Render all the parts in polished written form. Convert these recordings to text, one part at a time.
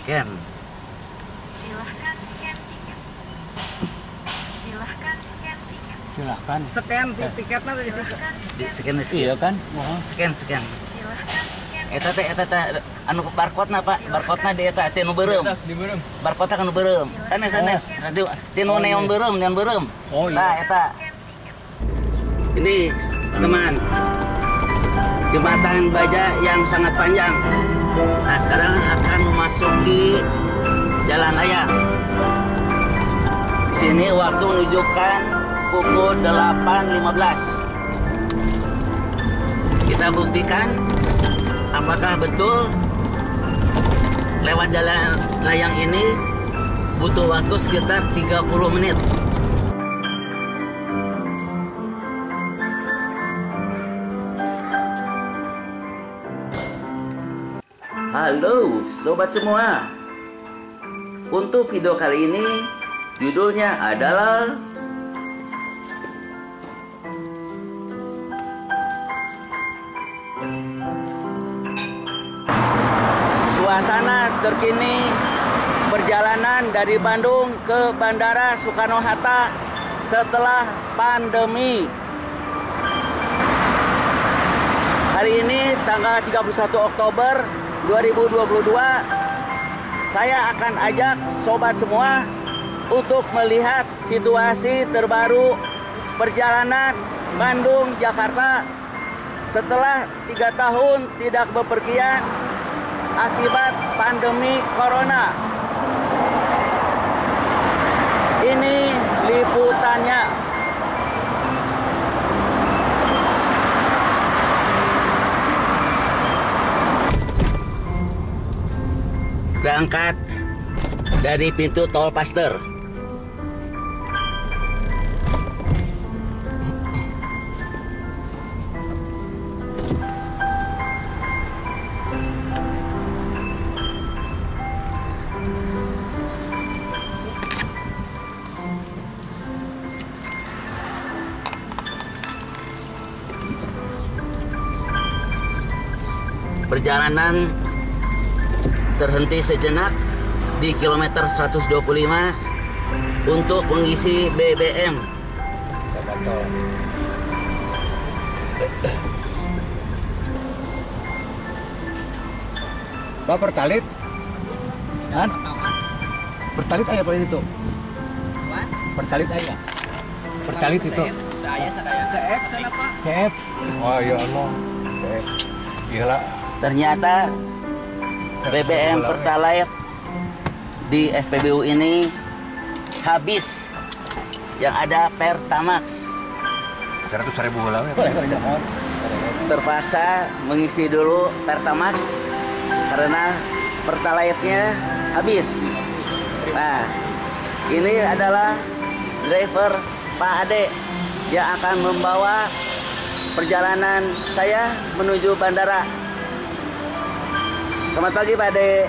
Scan. Silahkan scan tiket. Silahkan scan tiket. Silahkan. Scan si tiketnya dari situ. Silahkan Di scan. scan Iya kan? Oh. Scan. Silahkan scan. Eta teh anu barcode-na Pak, barcode-na di eta teh nu beureum. Di beureum. Barcode-na kan nu beureum. Sanes. Ti nu neon beureum. Oh iya. Nah, eta. Ini teman, jembatan baja yang sangat panjang. Nah, sekarang akan memasuki jalan layang. Sini waktu menunjukkan pukul 8.15. Kita buktikan apakah betul lewat jalan layang ini butuh waktu sekitar 30 menit. Halo sobat semua. Untuk video kali ini judulnya adalah suasana terkini perjalanan dari Bandung ke Bandara Soekarno-Hatta setelah pandemi. Hari ini tanggal 31 Oktober 2022, saya akan ajak sobat semua untuk melihat situasi terbaru perjalanan Bandung-Jakarta setelah 3 tahun tidak bepergian akibat pandemi corona. Ini liputannya. Berangkat dari pintu tol Paster. Perjalanan terhenti sejenak di kilometer 125 untuk mengisi BBM. Sabatol. Pak pertalit? Kan? Pertalit aja apa itu? Pertalit aja. Pertalit itu. CF sana Pak. CF. Oh ya Allah. CF. Gila. Ternyata BBM Pertalite di SPBU ini habis. Yang ada Pertamax. 100.000 heula ya. Terpaksa mengisi dulu Pertamax karena Pertalite-nya habis. Nah, ini adalah driver Pak Ade yang akan membawa perjalanan saya menuju bandara. Selamat pagi Pak Ade.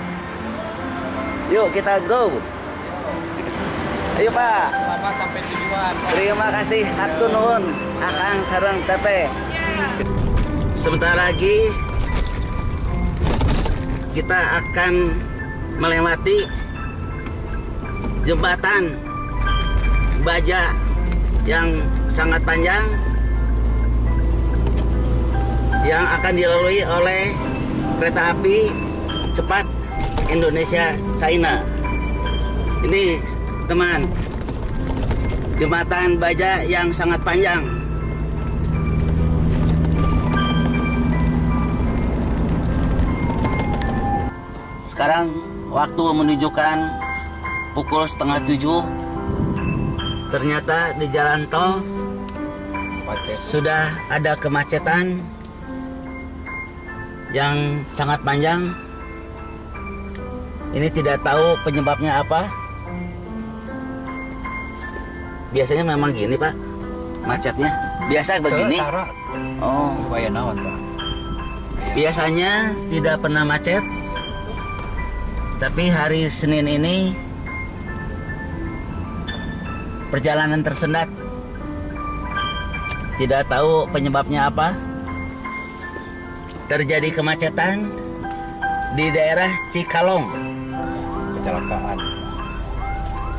Yuk kita go. Ayo Pak. Selamat sampai tujuan. Terima kasih. Hatur nuhun. Akang sareng teteh. Sebentar lagi kita akan melewati jembatan baja yang sangat panjang yang akan dilalui oleh kereta api cepat Indonesia China. Ini teman, jembatan baja yang sangat panjang. Sekarang waktu menunjukkan pukul 6:30. Ternyata di jalan tol sudah ada kemacetan yang sangat panjang. Ini tidak tahu penyebabnya apa. Biasanya memang gini Pak, macetnya. Biasa begini. Oh, Supaya naon Pak? biasanya tidak pernah macet. Tapi hari Senin ini perjalanan tersendat. Tidak tahu penyebabnya apa. Terjadi kemacetan di daerah Cikalong. kecelakaan.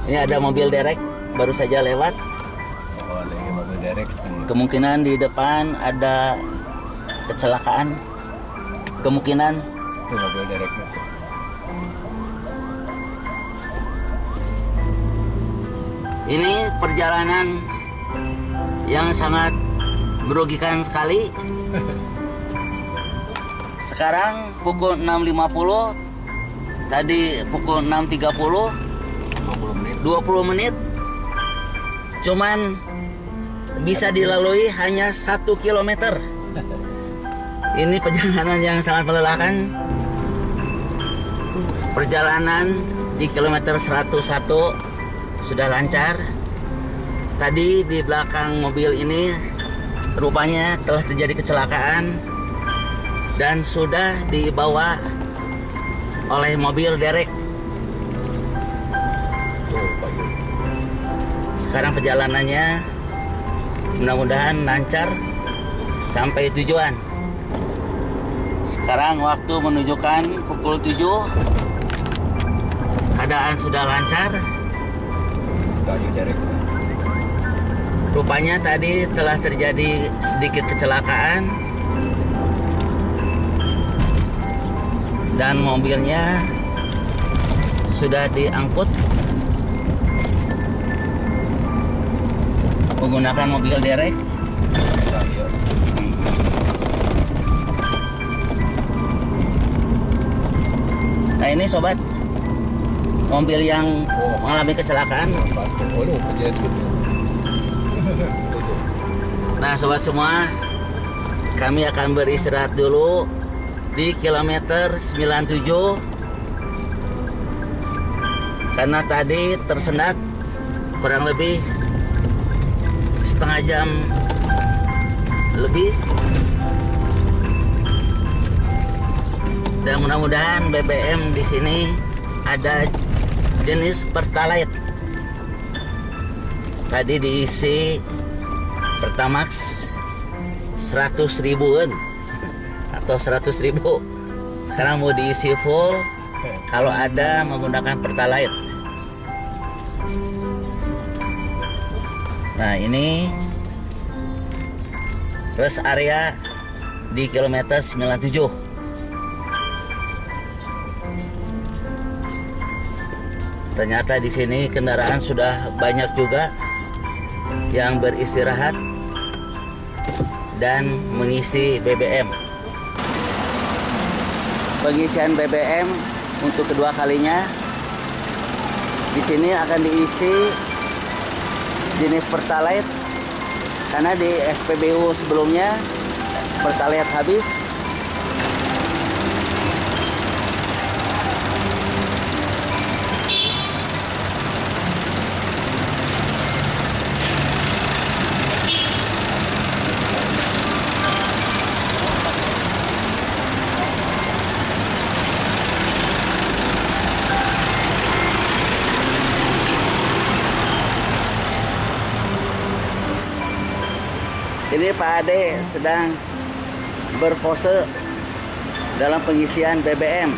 Ini ada mobil derek baru saja lewat. Oh, ada mobil derek kan. Kemungkinan di depan ada kecelakaan. Kemungkinan. Itu mobil dereknya. Ini perjalanan yang sangat merugikan sekali. Sekarang pukul 6.50, tadi pukul 6.30, 20 menit. Cuman bisa dilalui hanya 1 kilometer. Ini perjalanan yang sangat melelahkan. Perjalanan di kilometer 101 sudah lancar. Tadi di belakang mobil ini rupanya telah terjadi kecelakaan dan sudah dibawa oleh mobil derek. Tuh, Pak Yu. Sekarang perjalanannya mudah-mudahan lancar sampai tujuan. Sekarang waktu menunjukkan pukul 7. Keadaan sudah lancar. Kayu derek. Rupanya tadi telah terjadi sedikit kecelakaan dan mobilnya sudah diangkut menggunakan mobil derek. Kayu. Nah ini sobat, mobil yang mengalami kecelakaan. Oh, lu kejadian. Nah sobat semua, kami akan beristirahat dulu di kilometer 97 karena tadi tersendat kurang lebih setengah jam lebih, dan mudah-mudahan BBM di sini ada jenis Pertalite. Tadi diisi Pertamax 100 ribuan atau 100 ribu. Sekarang mau diisi full kalau ada menggunakan Pertalite. Nah ini rest area di kilometer 97. Ternyata di sini kendaraan sudah banyak juga yang beristirahat dan mengisi BBM. Pengisian BBM untuk kedua kalinya. Di sini akan diisi jenis Pertalite karena di SPBU sebelumnya Pertalite habis. Ini Pak Ade sedang berpose dalam pengisian BBM.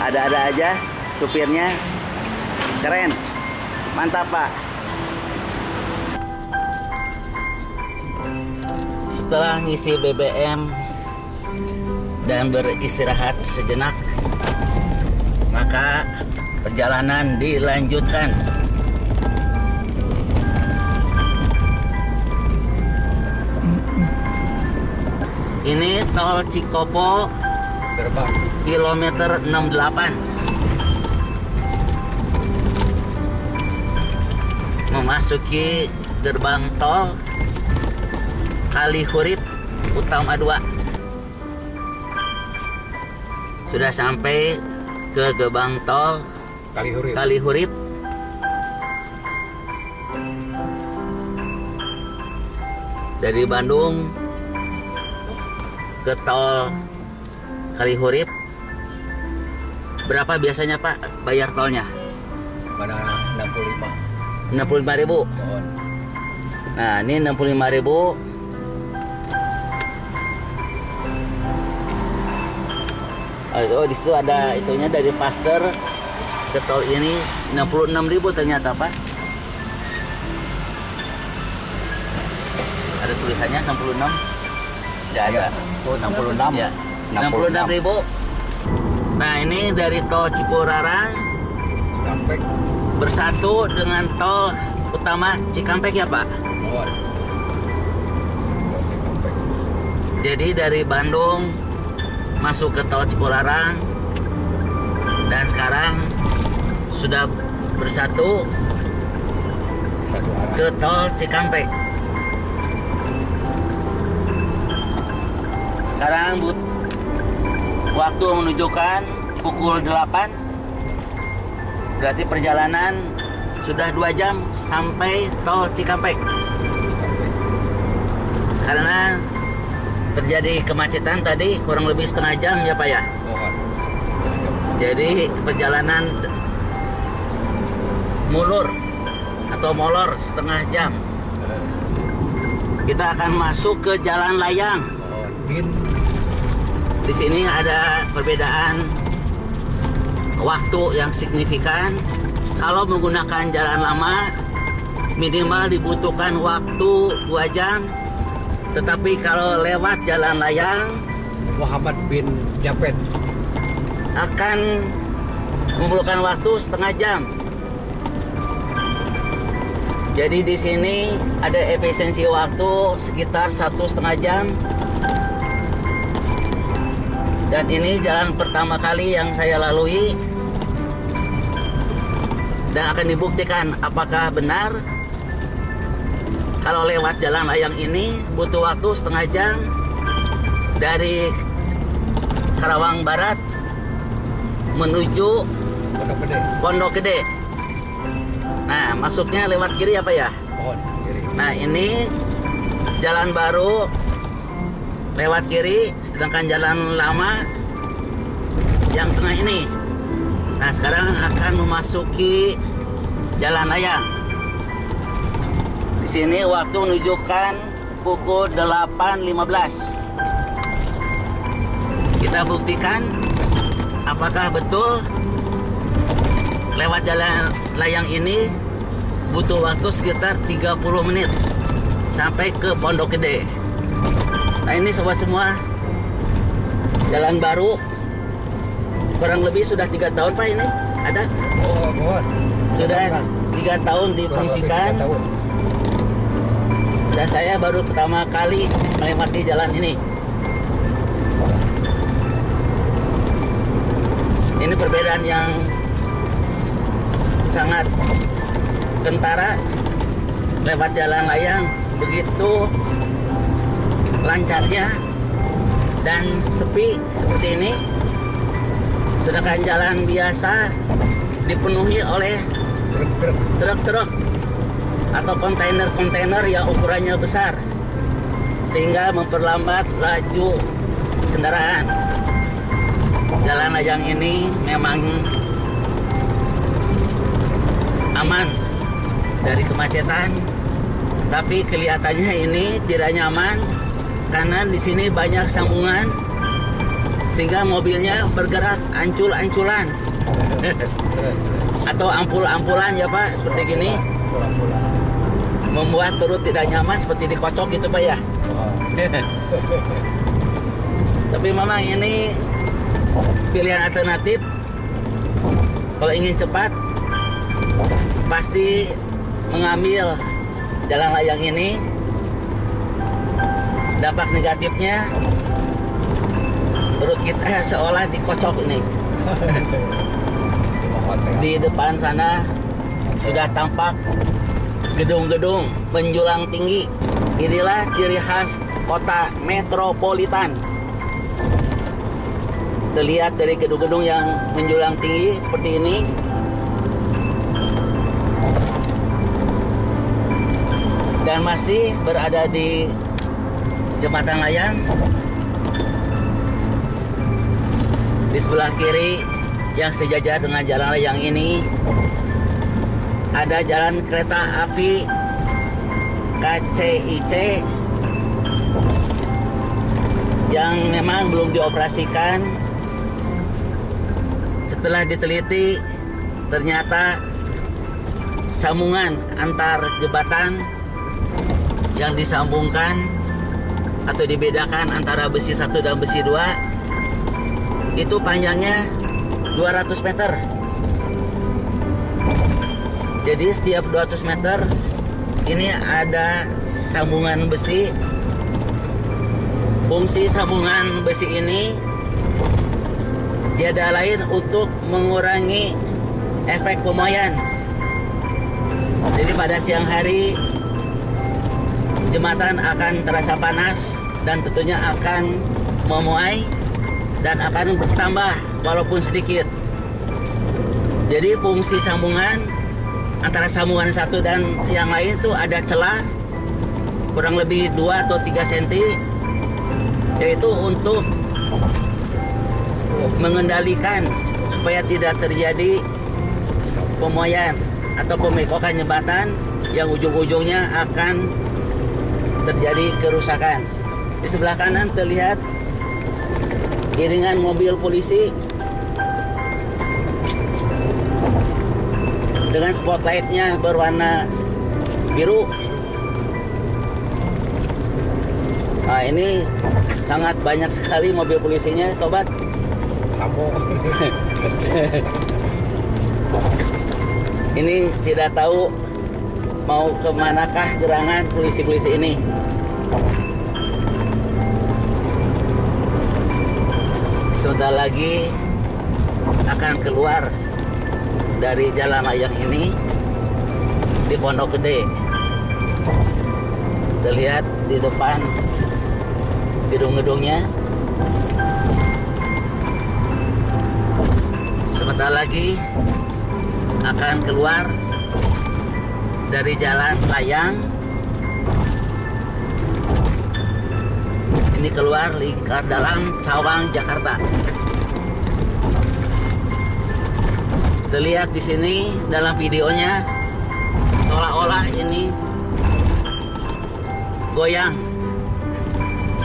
Ada-ada aja supirnya. Keren. Mantap Pak. Setelah ngisi BBM dan beristirahat sejenak, maka perjalanan dilanjutkan. Ini tol Cikopo Terbang. kilometer 68. Memasuki gerbang tol Kalihurip Utama 2. Sudah sampai ke gerbang tol Kalihurip. Kalihurip. Dari Bandung ke tol Kalihurip, berapa biasanya Pak bayar tolnya? Mana 65. 65.000. Mohon. Nah, ini 65.000. Oh, di situ ada itunya dari Pasteur ke tol ini 66.000 ternyata Pak. Ada tulisannya 66? Tidak ada. Tuh 66. Ya, 66.000. Nah ini dari tol Cipularang Cikampek. bersatu dengan tol utama Cikampek ya Pak. Oh. Tol Cikampek. Jadi dari Bandung masuk ke tol Cipularang dan sekarang sudah bersatu Satu arah. ke tol Cikampek. Sekarang waktu menunjukkan pukul 8. Berarti perjalanan sudah 2 jam sampai tol Cikampek. Karena terjadi kemacetan tadi kurang lebih setengah jam ya Pak ya. Oh. Jadi perjalanan mulur atau molor setengah jam. Kita akan masuk ke jalan layang. Oh, bin. Di sini ada perbedaan waktu yang signifikan. Kalau menggunakan jalan lama minimal dibutuhkan waktu 2 jam. Tetapi kalau lewat jalan layang Muhammad bin Japet. akan memerlukan waktu setengah jam. Jadi di sini ada efisiensi waktu sekitar 1,5 jam. Dan ini jalan pertama kali yang saya lalui. Dan akan dibuktikan apakah benar kalau lewat jalan layang ini butuh waktu setengah jam dari Karawang Barat menuju Pondok Gede. Pondok Gede. Nah, masuknya lewat kiri apa ya? Pohon kiri. Nah, ini jalan baru lewat kiri, sedangkan jalan lama yang tengah ini. Nah, sekarang akan memasuki jalan layang. Di sini waktu menunjukkan pukul 8.15. Kita buktikan apakah betul lewat jalan layang ini butuh waktu sekitar 30 menit sampai ke Pondok Gede. Nah ini sobat semua, jalan baru kurang lebih sudah 3 tahun Pak ini ada? Oh, pohon. Sudah 3 tahun difungsikan. Kurang lebih 3 tahun. Dan saya baru pertama kali melewati jalan ini. Ini perbedaan yang sangat kentara. Lewat jalan layang begitu lancarnya dan sepi seperti ini. Sedangkan jalan biasa dipenuhi oleh Truk-truk. truk-truk atau kontainer-kontainer yang ukurannya besar sehingga memperlambat laju kendaraan. Jalan layang ini memang aman dari kemacetan, tapi kelihatannya ini tidak nyaman karena di sini banyak sambungan sehingga mobilnya bergerak ancul-anculan atau ampul-ampulan ya Pak, seperti gini. Pulang-pulang. Membuat perut tidak nyaman seperti dikocok gitu Pak ya. Oh. Tapi memang ini pilihan alternatif. Kalau ingin cepat pasti mengambil jalan layang ini. Dampak negatifnya perut kita seolah dikocok ini. Pohon ya. Di depan sana sudah tampak gedung-gedung menjulang tinggi. Inilah ciri khas kota metropolitan. Terlihat dari gedung-gedung yang menjulang tinggi seperti ini. Dan masih berada di jembatan layang. Di sebelah kiri yang sejajar dengan jalan layang ini ada jalan kereta api KCIC yang memang belum dioperasikan. Setelah diteliti ternyata sambungan antar jembatan yang disambungkan atau dibedakan antara besi 1 dan besi 2 itu panjangnya 200 meter. Jadi setiap 200 meter ini ada sambungan besi. Fungsi sambungan besi ini tiada lain untuk mengurangi efek pemoyan. Jadi pada siang hari jembatan akan terasa panas dan tentunya akan memuai dan akan bertambah walaupun sedikit. Jadi fungsi sambungan antara sambungan satu dan yang lain itu ada celah kurang lebih 2 atau 3 cm, yaitu untuk mengendalikan supaya tidak terjadi pemoyan atau pemengkokan jembatan yang ujung-ujungnya akan terjadi kerusakan. Di sebelah kanan terlihat iringan mobil polisi dengan spotlightnya berwarna biru. Nah, ini sangat banyak sekali mobil polisinya, sobat. Sampo. Ini tidak tahu mau kemanakah gerangan polisi-polisi ini. Sudah lagi akan keluar dari jalan layang ini di Pondok Gede. Terlihat di depan gedung-gedungnya. Sebentar lagi akan keluar dari jalan layang. Ini keluar lingkar dalam Cawang, Jakarta. Terlihat di sini dalam videonya seolah-olah ini goyang.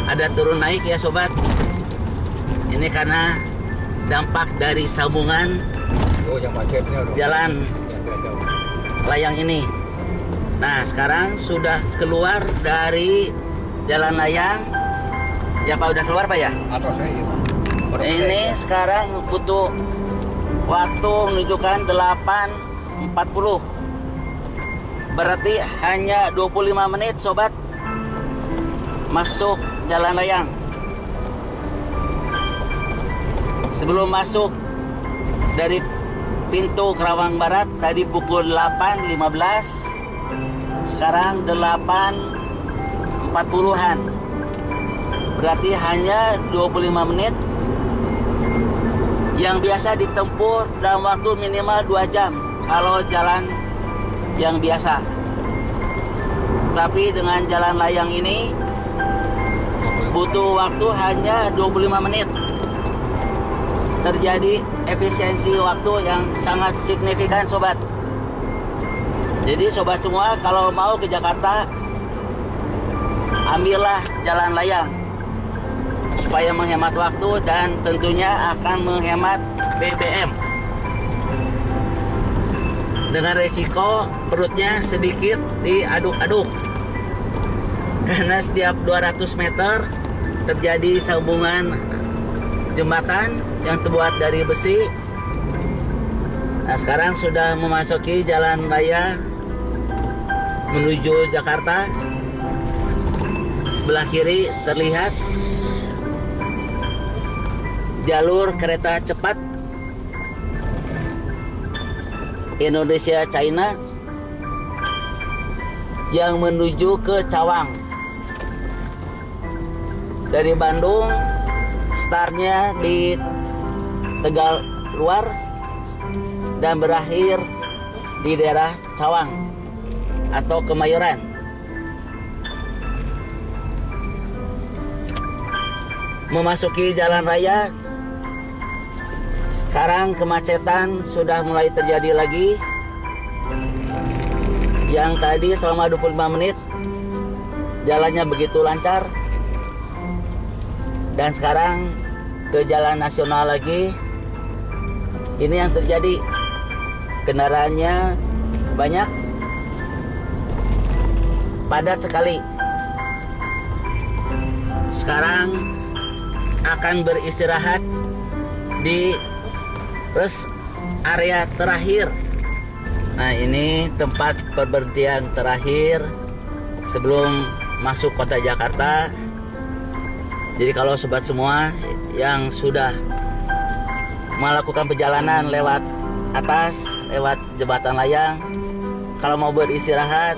Ada turun naik ya sobat. Ini karena dampak dari sambungan Oh, yang macetnya dong. jalan Yang biasa. layang ini. Nah, sekarang sudah keluar dari jalan layang. Ya Pak, udah keluar Pak ya? Atau saya iya, Pak. Ini sekarang butuh waktu menunjukkan 8.40. Berarti hanya 25 menit sobat masuk jalan layang. Sebelum masuk dari pintu Kerawang Barat tadi pukul 8.15, sekarang 8.40-an. Berarti hanya 25 menit yang biasa ditempuh dalam waktu minimal 2 jam kalau jalan yang biasa. Tapi dengan jalan layang ini butuh waktu hanya 25 menit. Terjadi efisiensi waktu yang sangat signifikan sobat. Jadi sobat semua kalau mau ke Jakarta, ambillah jalan layang supaya menghemat waktu dan tentunya akan menghemat BBM. Dengan resiko perutnya sedikit diaduk-aduk. Karena setiap 200 meter terjadi sambungan jembatan yang terbuat dari besi. Nah, sekarang sudah memasuki jalan raya menuju Jakarta. Sebelah kiri terlihat jalur kereta cepat Indonesia China yang menuju ke Cawang. Dari Bandung, startnya di Tegal Luar dan berakhir di daerah Cawang atau Kemayoran. Memasuki jalan raya, sekarang kemacetan sudah mulai terjadi lagi. Yang tadi selama 25 menit jalannya begitu lancar, dan sekarang ke jalan nasional lagi. Ini yang terjadi kendaraannya banyak, padat sekali. Sekarang akan beristirahat di rest area terakhir. Nah, ini tempat perberhentian terakhir sebelum masuk kota Jakarta. Jadi kalau sobat semua yang sudah melakukan perjalanan lewat atas, lewat jembatan layang, kalau mau beristirahat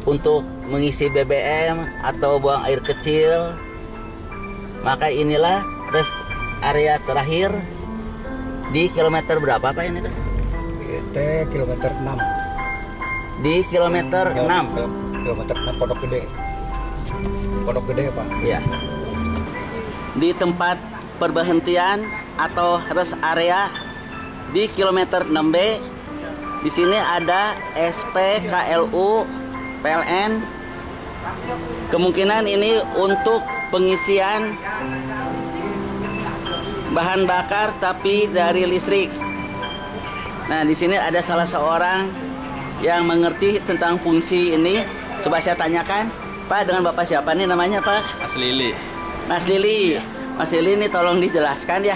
untuk mengisi BBM atau buang air kecil, maka inilah rest area terakhir di kilometer berapa Pak ini Pak? Itu kilometer 6. Di kilometer 6. Kilometer 6 Pondok Gede. Pondok Gede Pak. Ya. Di tempat perberhentian atau rest area di kilometer 6B. Di sini ada SPKLU PLN. Kemungkinan ini untuk pengisian bahan bakar tapi dari listrik. Nah, di sini ada salah seorang yang mengerti tentang fungsi ini. Coba saya tanyakan, Pak, dengan Bapak siapa nih namanya, Pak? Mas Lili. Mas Lili. Mas Lili ini tolong dijelaskan ya.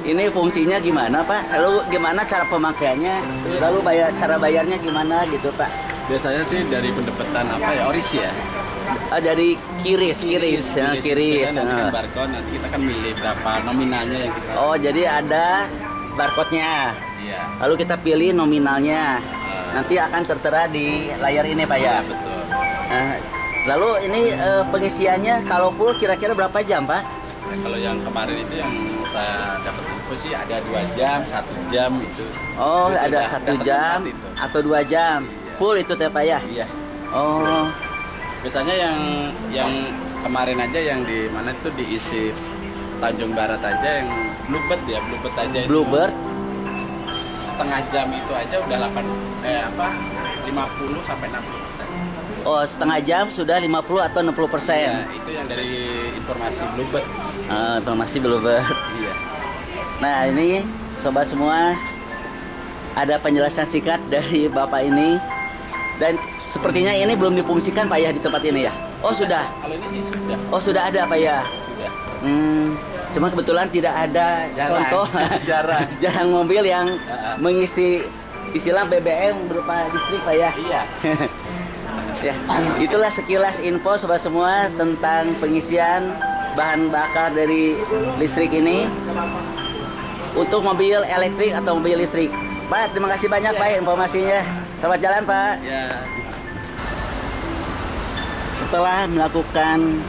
Ini fungsinya gimana, Pak? Lalu gimana cara pemakaiannya? Lalu cara bayarnya gimana gitu, Pak? Biasanya sih dari pendapatan apa ya, oris ya. Dari kiris. Kita kan nanti kan barcode, nanti kita kan milih berapa nominalnya yang kita. Oh, jadi ada barcode-nya. Iya. Lalu kita pilih nominalnya. Nanti akan tertera di layar ini, Pak ya. Betul. Nah, lalu ini pengisiannya kalau full kira-kira berapa jam, Pak? Nah, kalau yang kemarin itu yang saya dapat info sih ada 2 jam, 1 jam itu. Oh, Itu ada udah 1 jam itu. atau 2 jam. Iya. Full itu teh, Pak ya? Iya. Oh. Biasanya yang kemarin aja yang di mana itu diisi Tanjung Barat aja yang Bluebird ya, Bluebird aja itu. Bluebird Setengah jam itu aja udah 50 sampai 60%. oh, setengah jam sudah 50 atau 60%. Ya, itu yang dari informasi Bluebird. Informasi Bluebird. Iya. Nah, ini sobat semua, ada penjelasan singkat dari Bapak ini. Dan sepertinya ini belum difungsikan Pak ya di tempat ini ya? Oh, sudah. Kalau ini sih sudah. Oh, sudah ada Pak ya? Sudah. Cuma kebetulan tidak ada contoh jarang mobil yang mengisi istilah BBM berupa listrik Pak ya? Iya. Ya, itulah sekilas info sobat semua tentang pengisian bahan bakar dari listrik ini untuk mobil elektrik atau mobil listrik. Pak, terima kasih banyak Pak informasinya. Selamat jalan Pak. Ya. Setelah melakukan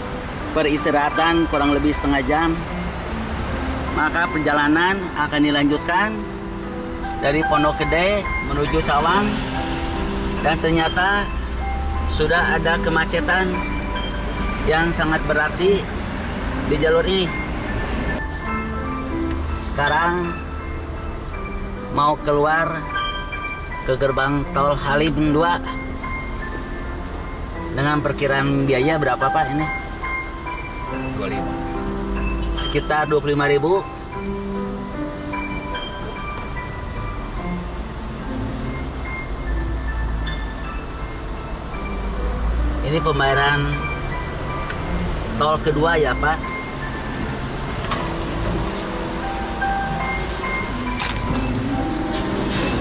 peristirahatan kurang lebih setengah jam, maka perjalanan akan dilanjutkan dari Pondok Gede menuju Cawang, dan ternyata sudah ada kemacetan yang sangat berarti di jalur ini. Sekarang mau keluar ke gerbang tol Halim 2 dengan perkiraan biaya berapa Pak ini? 25. Sekitar 25.000. Ini pembayaran tol kedua ya Pak.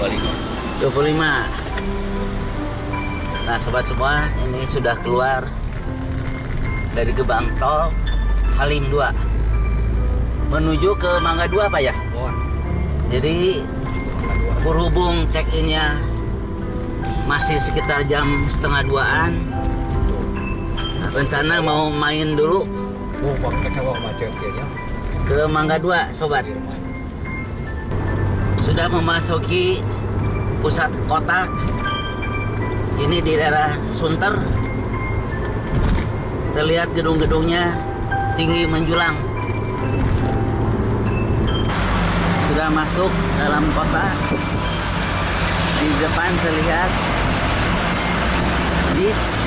Rp 25. Nah sobat semua, ini sudah keluar dari gerbang tol Halim 2 menuju ke Mangga 2 Pak ya. Jadi berhubung check-innya masih sekitar jam setengah 2-an, rencana mau main dulu ke Mangga 2 sobat. Sudah memasuki pusat kota. Ini di daerah Sunter. Terlihat gedung-gedungnya tinggi menjulang. Sudah masuk dalam kota. Di depan terlihat bis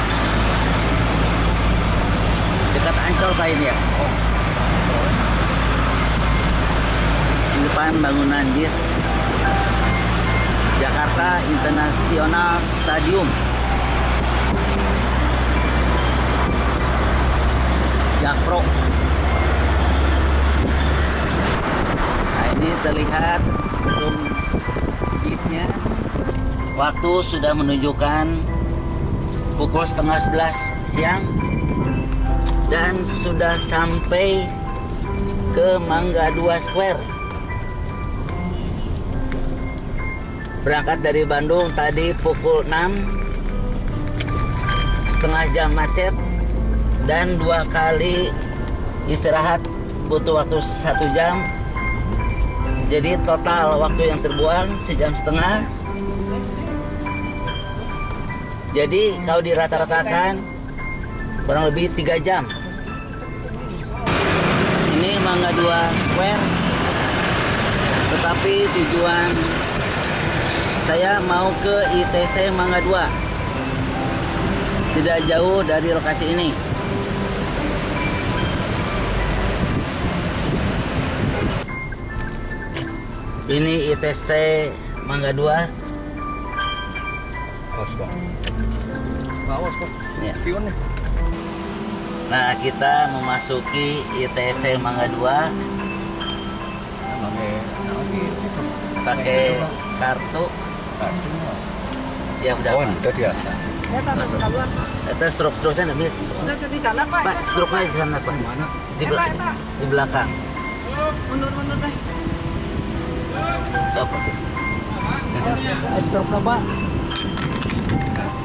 dekat Ancol Pak ini ya. Di depan bangunan bis. Jakarta International Stadium. Jakpro. Nah, ini terlihat gedung bisnya. Waktu sudah menunjukkan pukul 10:30 siang dan sudah sampai ke Mangga 2 Square. Berangkat dari Bandung tadi pukul 6, setengah jam macet dan 2 kali istirahat butuh waktu 1 jam. Jadi total waktu yang terbuang 1,5 jam. Jadi kalau dirata-ratakan kurang lebih 3 jam. Ini Mangga 2 Square, tetapi tujuan saya mau ke ITC Mangga 2. Tidak jauh dari lokasi ini. Ini ITC Mangga 2. Awas, Pak. Awas kok. Ya. Spion nih. Nah, kita memasuki ITC Mangga 2 pakai kartu. Ya udah. Oh, itu biasa. Ya tak Langsung. sekalian. Itu stroke-struknya ambil. Udah tadi jalan Pak. Pak, stroke-nya di sana Pak. Mana? Di belakang. Mundur deh. Apa? Stroke Pak.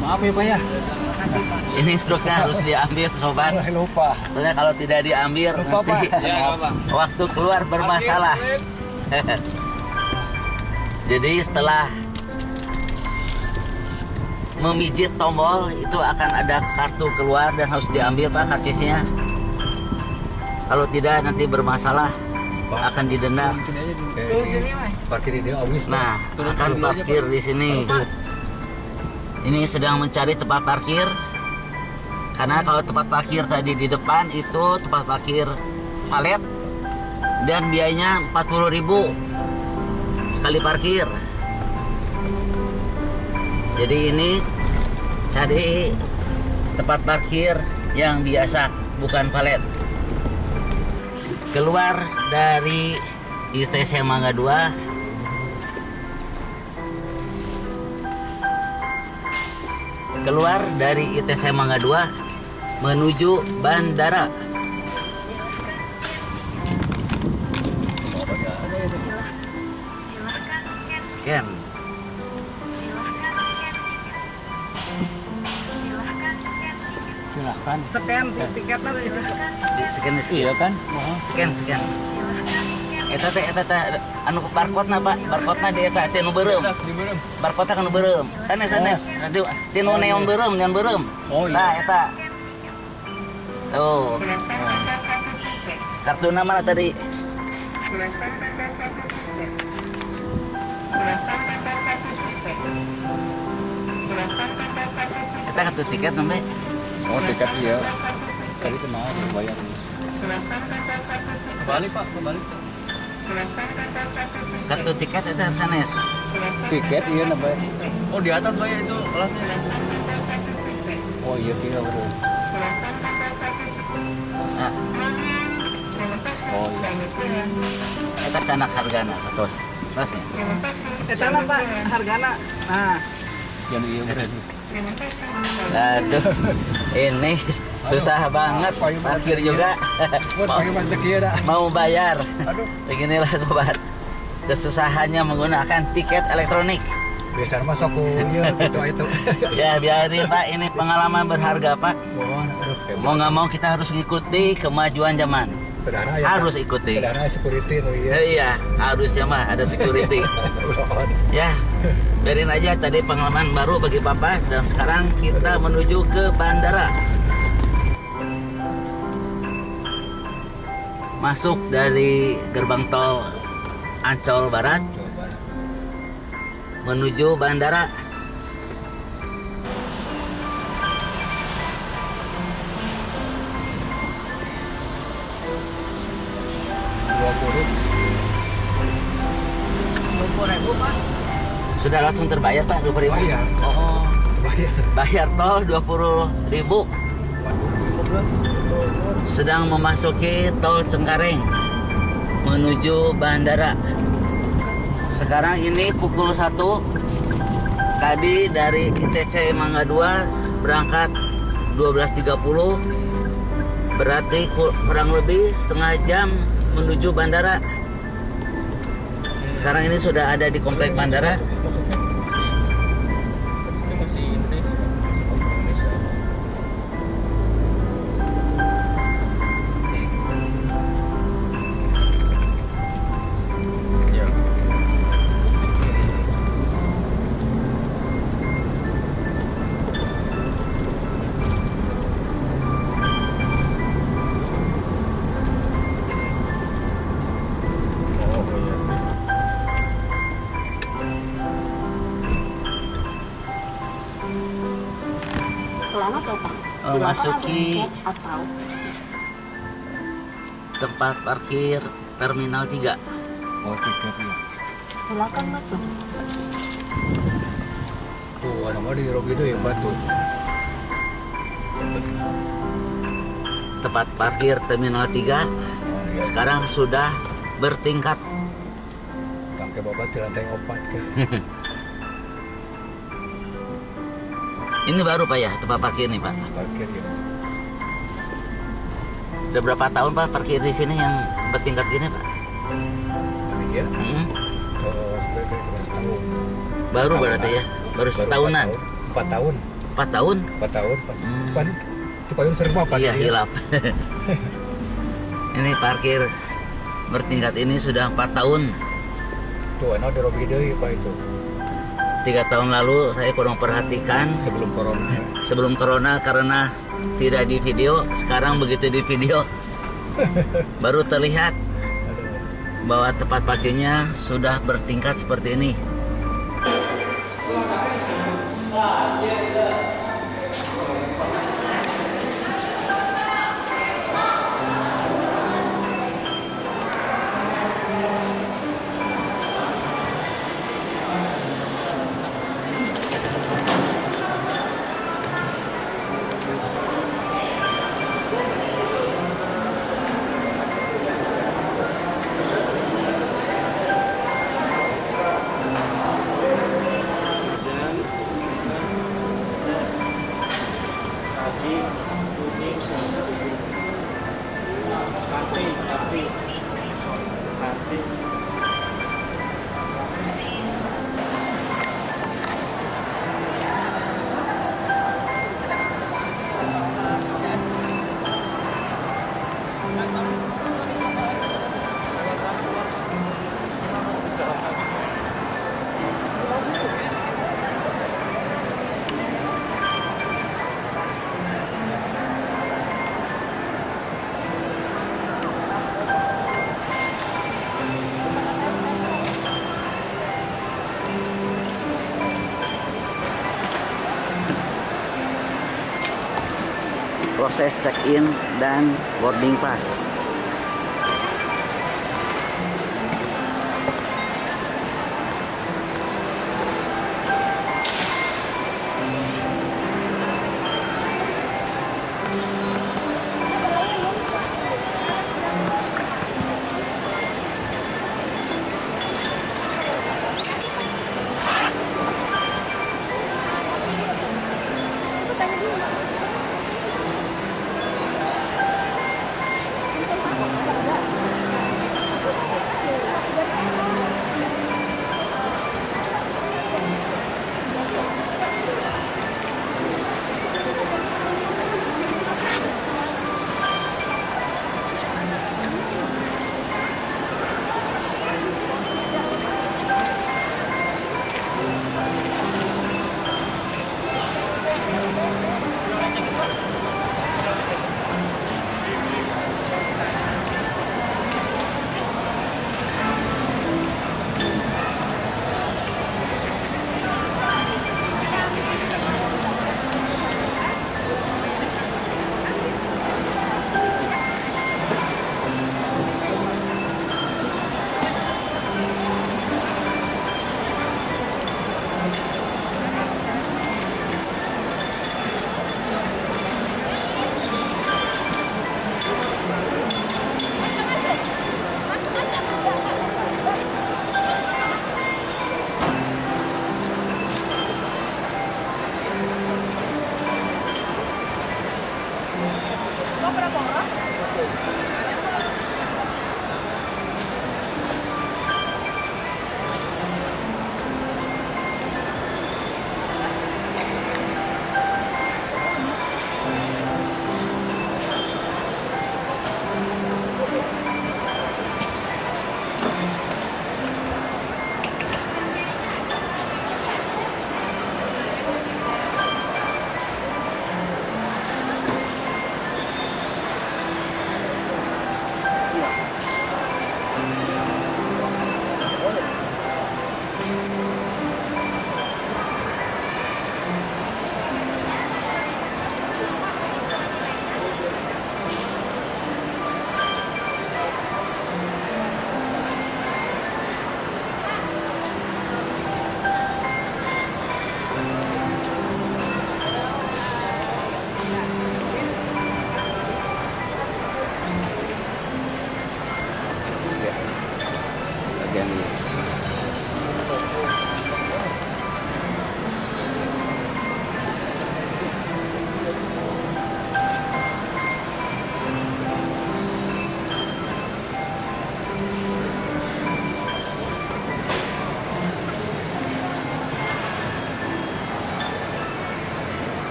Maaf ya Pak ya. Ini stroke-nya harus diambil sobat. Lupa. Soalnya kalau tidak diambil Lupa, Pak. nanti waktu keluar bermasalah. Jadi setelah memijit tombol itu akan ada kartu keluar dan harus diambil Pak karcisnya. Kalau tidak nanti bermasalah, akan didenda. Parkir di awis. Nah, akan parkir di sini. Ini sedang mencari tempat parkir. Karena kalau tempat parkir tadi di depan itu tempat parkir valet dan biayanya 40.000 sekali parkir. Jadi ini cari tempat parkir yang biasa, bukan valet. Keluar dari ITC Mangga 2, keluar dari ITC Mangga 2 menuju bandara. Silahkan scan. Scan. Silahkan scan tiket. Silahkan scan tiket. Silakan. Scan tiketnya dari situ. Silahkan Di scan. scan Iya kan? scan. Silahkan scan. Eta teh anu barcode-na Pak, barcode-na di eta teh nu beureum. Barcode kan nu beureum. Sanes. Nanti tinu neon beureum. Oh iya. Nah, eta. Tuh. Kartuna mana tadi? Eta kartu tiket namanya. Oh, tiket iya. Tadi kenal bayar. Kembali Pak, kembali. Kartu tiket eta sanes. Tiket iya nambah. Oh di atas bayar itu kelasnya. Oh iya iya betul. Nah, Oh iya. eta canak hargana satu. Kelasnya. Eta lah Pak, hargana. Nah, Yang iya betul. Aduh, ini susah banget parkir juga. Buat pakai mantek iya dah. Mau bayar. Aduh. Beginilah sobat, kesusahannya menggunakan tiket elektronik. Biasanya masuk aku iya gitu itu. Ya biarin Pak, ini pengalaman berharga Pak. Aduh, Mau nggak mau kita harus mengikuti kemajuan zaman. Saudara ya. Harus ikuti. Saudara security no iya. Iya, harusnya mah ada security. Ya, biarin aja tadi pengalaman baru bagi Papa. Dan sekarang kita menuju ke bandara. Masuk dari gerbang tol Ancol Barat menuju bandara. Sudah langsung terbayar Pak 20.000? Bayar. Oh, Bayar. bayar tol 20.000. Sedang memasuki tol Cengkareng menuju bandara. Sekarang ini pukul 1. Tadi dari ITC Mangga 2 berangkat 12.30. Berarti kurang lebih setengah jam menuju bandara. Sekarang ini sudah ada di komplek bandara. Itu masih Indonesia, masih kontra Indonesia. Ya. Oh iya sih. Selamat datang. Memasuki Atau tempat parkir Terminal 3. Oh, tiket ya. silakan masuk. Tuh, nama di Rogido yang batu. Tempat parkir Terminal 3 Oh, ya. sekarang sudah bertingkat. Sampai bapak di lantai 4 kan. Ini baru Pak ya tempat parkir nih Pak. Parkir ya. Udah berapa tahun Pak parkir di sini yang bertingkat gini Pak? Ini ya. Hmm, Oh, sudah 11 tahun. baru berarti ya, baru setahunan. 4 tahun. 4 tahun? 4 tahun. Hmm. Itu payung sering apa? Iya hilap. Ini parkir bertingkat ini sudah 4 tahun. Tuh, anak di Rogido ya Pak itu. 3 tahun lalu saya kurang perhatikan Sebelum corona. sebelum corona karena tidak di video. Sekarang begitu di video baru terlihat bahwa tempat parkirnya sudah bertingkat seperti ini. Proses check-in dan boarding pass.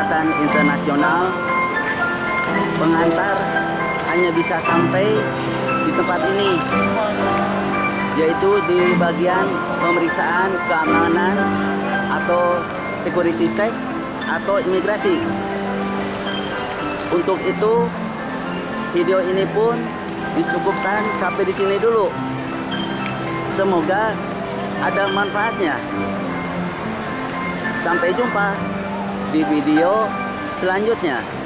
keberangkatan internasional, pengantar hanya bisa sampai di tempat ini, yaitu di bagian pemeriksaan keamanan atau security check atau imigrasi. Untuk itu, video ini pun dicukupkan sampai di sini dulu. Semoga ada manfaatnya. Sampai jumpa di video selanjutnya.